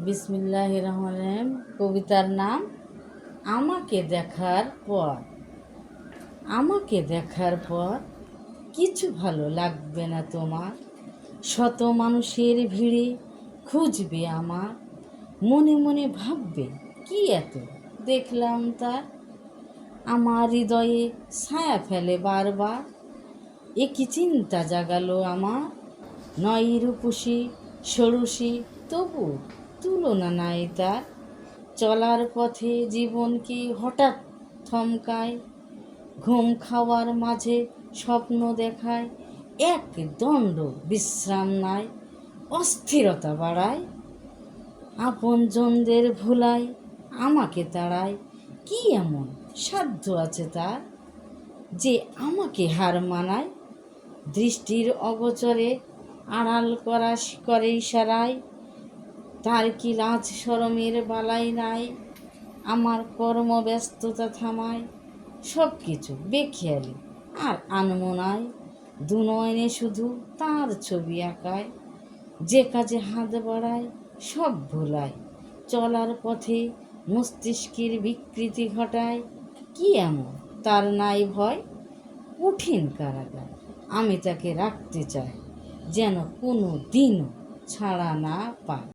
বিসমিল্লাহির রহমানির রহিম। কবিতার নাম আমাকে দেখার পর। আমাকে দেখার পর কিছু ভালো লাগবে না তোমার। শত মানুষের ভিড়ে খুঁজবে আমার, মনে মনে ভাববে কি এত দেখলাম তার। আমার হৃদয়ে ছায়া ফেলে বারবার, এ কি চিন্তা জাগালো আমার। নয় রূপসী ষোড়শী, তবু তুলনা নাই তার। চলার পথে জীবনকে হঠাৎ থমকায়, ঘুম খাওয়ার মাঝে স্বপ্ন দেখায়। এক দণ্ড বিশ্রাম নাই, অস্থিরতা বাড়ায়। আপনজনদের ভোলায়, আমাকে তাড়ায়। কি এমন সাধ্য আছে তার, যে আমাকে হার মানায়। দৃষ্টির অগোচরে আড়াল করে ইশারায়, তার কি লাজ শরমের বালাই নাই। আমার কর্মব্যস্ততা থামায়, সব কিছু বেখেয়ালি আর আনমনায়। দুনয়নে শুধু তার ছবি আঁকায়, যে কাজে হাত বাড়ায় সব ভোলায়। চলার পথে মস্তিষ্কের বিকৃতি ঘটায়। কি এমন তার নাই ভয়, কঠিন কারাগার আমি তাকে রাখতে চাই, যেন কোনো দিনও ছাড়া না পায়।